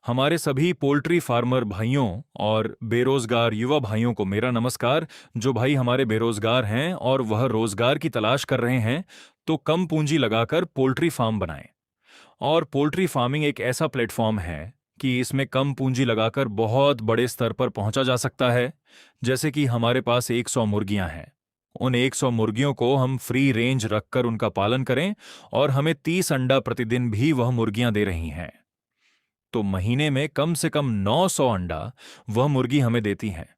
हमारे सभी poultry farmer भाइयों और बेरोजगार युवा भाइयों को मेरा नमस्कार। जो भाई हमारे बेरोजगार हैं और वह रोजगार की तलाश कर रहे हैं, तो कम पूंजी लगाकर पोल्ट्री फार्म बनाएं। और पोल्ट्री फार्मिंग एक ऐसा प्लेटफॉर्म है कि इसमें कम पूंजी लगाकर बहुत बड़े स्तर पर पहुंचा जा सकता है। जैसे कि हमारे पास 100 मुर्गियां हैं। उन 100 मुर्गियों को हम फ्री रेंज रखकर उनका पालन करें और हमें 30 अंडा प्रतिदिन भी वह मुर्गियां दे रही हैं। तो महीने में कम से कम 900 अंडा वह मुर्गी हमें देती हैं।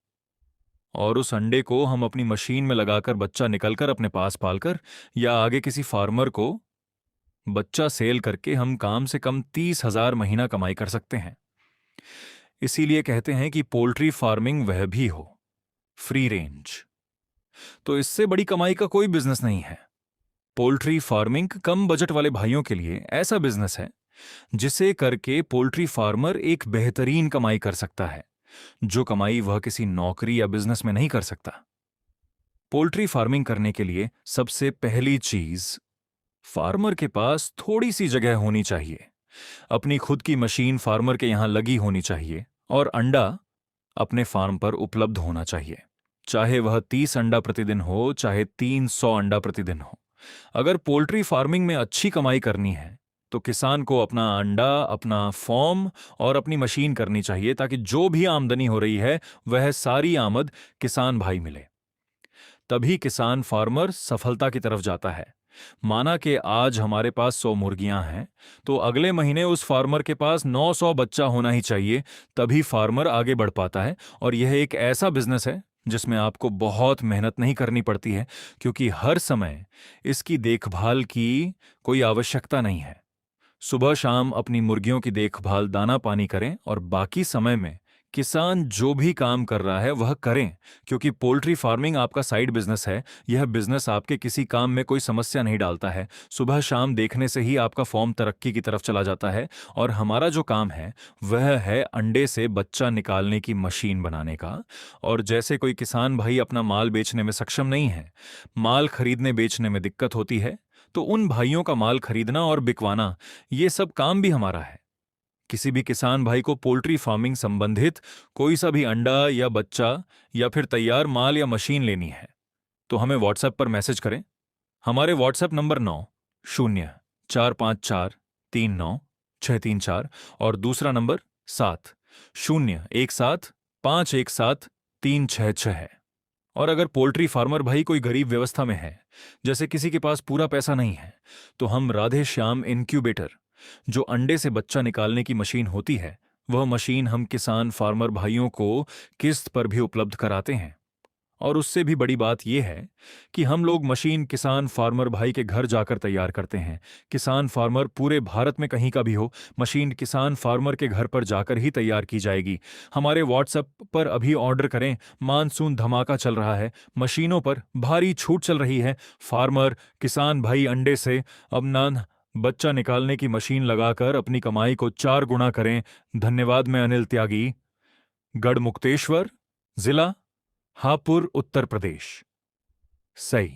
और उस अंडे को हम अपनी मशीन में लगाकर बच्चा निकलकर अपने पास पालकर या आगे किसी फार्मर को बच्चा सेल करके हम काम से कम 30,000 महीना कमाई कर सकते हैं। इसीलिए कहते हैं कि पोल्ट्री फार्मिंग वह भी हो फ्री रेंज। तो इससे बड़ी कमाई का कोई बिजनेस नहीं है। पोल्ट्री फार्मिंग कम बजट वाले भाइयों के लिए ऐसा बिजनेस है जिसे करके पोल्ट्री फार्मर एक बेहतरीन कमाई कर सकता है, जो कमाई वह किसी नौकरी या बिजनेस में नहीं कर सकता। पोल्ट्री फार्मिंग करने के लिए सबसे पहली चीज, फार्मर के पास थोड़ी सी जगह होनी चाहिए। अपनी खुद की मशीन फार्मर के यहां लगी होनी चाहिए और अंडा अपने फार्म पर उपलब्ध होना चाहिए। चाहे वह 30 अंडा प्रतिदिन हो, चाहे 300 अंडा प्रतिदिन हो। अगर पोल्ट्री फार्मिंग में अच्छी कमाई करनी है तो किसान को अपना अंडा, अपना फॉर्म और अपनी मशीन करनी चाहिए, ताकि जो भी आमदनी हो रही है वह सारी आमद किसान भाई मिले। तभी किसान फार्मर सफलता की तरफ जाता है। माना कि आज हमारे पास 100 मुर्गियां हैं, तो अगले महीने उस फार्मर के पास 900 बच्चा होना ही चाहिए। तभी फार्मर आगे बढ़ पाता है। और यह एक ऐसा बिजनेस है जिसमें आपको बहुत मेहनत नहीं करनी पड़ती है, क्योंकि हर समय इसकी देखभाल की कोई आवश्यकता नहीं है। सुबह शाम अपनी मुर्गियों की देखभाल, दाना पानी करें और बाकी समय में किसान जो भी काम कर रहा है वह करें, क्योंकि पोल्ट्री फार्मिंग आपका साइड बिजनेस है। यह बिजनेस आपके किसी काम में कोई समस्या नहीं डालता है। सुबह शाम देखने से ही आपका फॉर्म तरक्की की तरफ चला जाता है। और हमारा जो काम है वह है अंडे से बच्चा निकालने की मशीन बनाने का। और जैसे कोई किसान भाई अपना माल बेचने में सक्षम नहीं है, माल खरीदने बेचने में दिक्कत होती है, तो उन भाइयों का माल खरीदना और बिकवाना, ये सब काम भी हमारा है। किसी भी किसान भाई को पोल्ट्री फार्मिंग संबंधित कोई सा भी अंडा या बच्चा या फिर तैयार माल या मशीन लेनी है, तो हमें व्हाट्सएप पर मैसेज करें। हमारे व्हाट्सएप नंबर 9 045439 634 और दूसरा नंबर 7017517366 है। और अगर पोल्ट्री फार्मर भाई कोई गरीब व्यवस्था में है, जैसे किसी के पास पूरा पैसा नहीं है, तो हम राधे श्याम इनक्यूबेटर, जो अंडे से बच्चा निकालने की मशीन होती है, वह मशीन हम किसान फार्मर भाइयों को किस्त पर भी उपलब्ध कराते हैं। और उससे भी बड़ी बात यह है कि हम लोग मशीन किसान फार्मर भाई के घर जाकर तैयार करते हैं। किसान फार्मर पूरे भारत में कहीं का भी हो, मशीन किसान फार्मर के घर पर जाकर ही तैयार की जाएगी। हमारे व्हाट्सएप पर अभी ऑर्डर करें। मानसून धमाका चल रहा है, मशीनों पर भारी छूट चल रही है। फार्मर किसान भाई अंडे से अपना बच्चा निकालने की मशीन लगाकर अपनी कमाई को 4 गुना करें। धन्यवाद। मैं अनिल त्यागी, गढ़मुक्तेश्वर, जिला हापुड़, उत्तर प्रदेश। सही।